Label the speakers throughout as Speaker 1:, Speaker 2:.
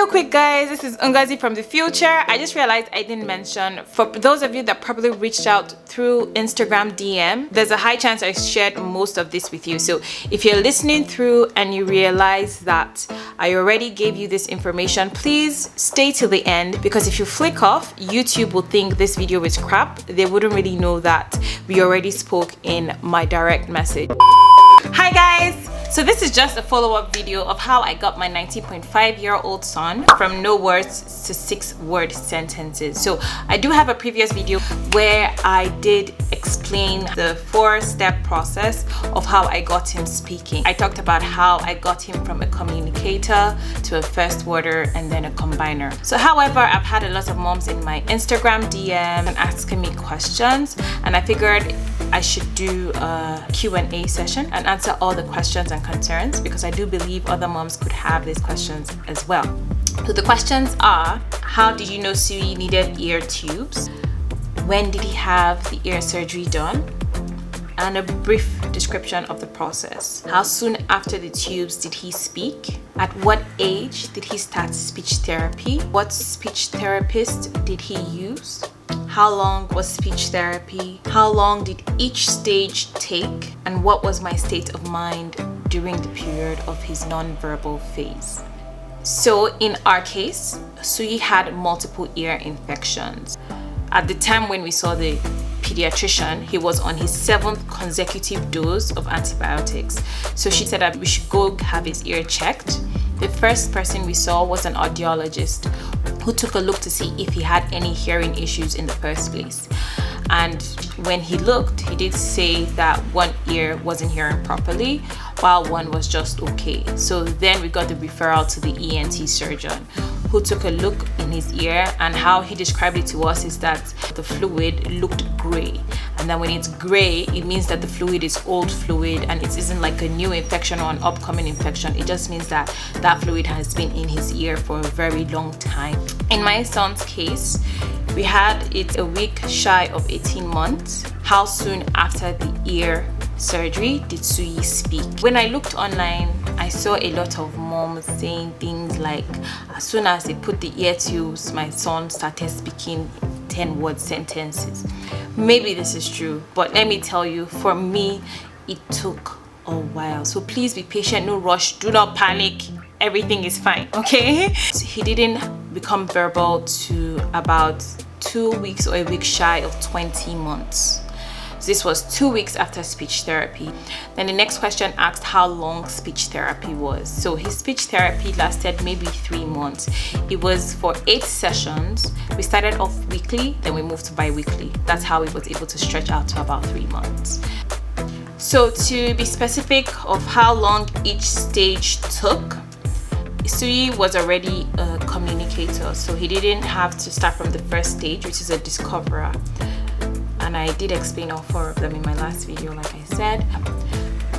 Speaker 1: Real quick guys, this is Ungazi from the future. I just realized I didn't mention, for those of you that probably reached out through Instagram DM, there's a high chance I shared most of this with you. So if you're listening through and you realize that I already gave you this information, please stay till the end, because if you flick off, YouTube will think this video is crap. They wouldn't really know that we already spoke in my direct message. Hi guys! So this is just a follow-up video of how I got my 19.5-year-old son from no words to 6-word sentences. So I do have a previous video where I did explain the 4-step process of how I got him speaking. I talked about how I got him from a communicator to a first worder and then a combiner. So however, I've had a lot of moms in my Instagram DM and asking me questions, and I figured I should do a Q&A session and answer all the questions and concerns, because I do believe other moms could have these questions as well. So the questions are: how did you know Suyi needed ear tubes? When did he have the ear surgery done? And a brief description of the process. How soon after the tubes did he speak? At what age did he start speech therapy? What speech therapist did he use? How long was speech therapy? How long did each stage take? And what was my state of mind during the period of his non-verbal phase? So in our case, Suyi had multiple ear infections. At the time when we saw the pediatrician, he was on his 7th consecutive dose of antibiotics. So she said that we should go have his ear checked. The first person we saw was an audiologist who took a look to see if he had any hearing issues in the first place. And when he looked, he did say that one ear wasn't hearing properly while one was just okay. So then we got the referral to the ENT surgeon, who took a look in his ear, and how he described it to us is that the fluid looked gray. And then when it's gray, it means that the fluid is old fluid and it isn't like a new infection or an upcoming infection. It just means that that fluid has been in his ear for a very long time. In my son's case, we had it a week shy of 18 months. How soon after the ear surgery did Suyi speak? When I looked online, I saw a lot of moms saying things like, as soon as they put the ear tubes, my son started speaking 10-word sentences. Maybe this is true, but let me tell you, for me, it took a while. So please be patient, no rush, do not panic. Everything is fine, okay? So he didn't become verbal to about 2 weeks or a week shy of 20 months. So this was 2 weeks after speech therapy. Then the next question asked how long speech therapy was. So his speech therapy lasted maybe 3 months. It was for 8 sessions. We started off weekly, then we moved to bi-weekly. That's how he was able to stretch out to about 3 months. So to be specific of how long each stage took, Suyi was already a communicator, so he didn't have to start from the first stage, which is a discoverer. And I did explain all 4 of them in my last video, like I said.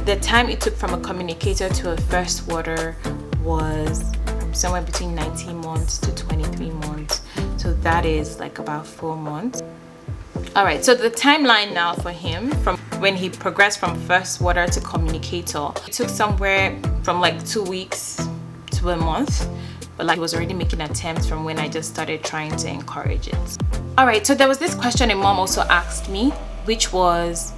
Speaker 1: The time it took from a communicator to a first worder was from somewhere between 19 months to 23 months. So that is like about 4 months. Alright, so the timeline now for him, from when he progressed from first worder to communicator, it took somewhere from like 2 weeks to a month. But like, he was already making attempts from when I just started trying to encourage it. Alright, so there was this question a mom also asked me, which was,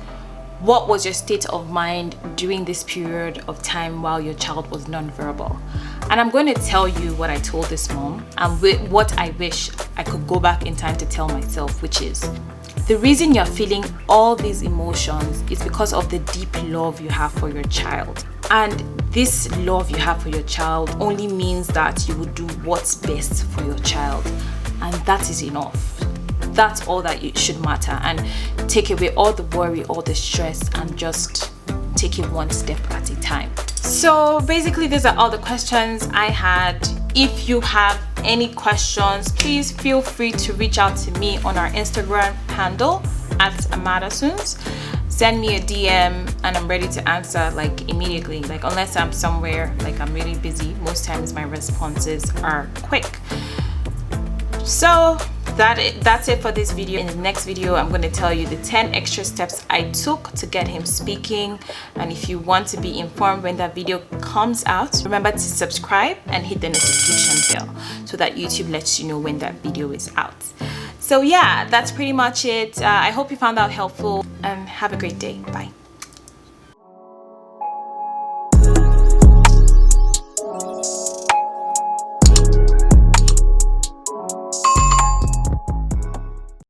Speaker 1: what was your state of mind during this period of time while your child was nonverbal? And I'm going to tell you what I told this mom and what I wish I could go back in time to tell myself, which is, the reason you're feeling all these emotions is because of the deep love you have for your child. And this love you have for your child only means that you will do what's best for your child. And that is enough. That's all that it should matter. And take away all the worry, all the stress, and just take it one step at a time. So basically, these are all the questions I had. If you have any questions, please feel free to reach out to me on our Instagram handle @amadasuns. Send me a DM and I'm ready to answer like immediately. Like, unless I'm somewhere, like I'm really busy, most times my responses are quick. So that's it for this video. In the next video, I'm going to tell you the 10 extra steps I took to get him speaking. And if you want to be informed when that video comes out, remember to subscribe and hit the notification bell so that YouTube lets you know when that video is out. So yeah, that's pretty much it. I hope you found that helpful, and have a great day. Bye.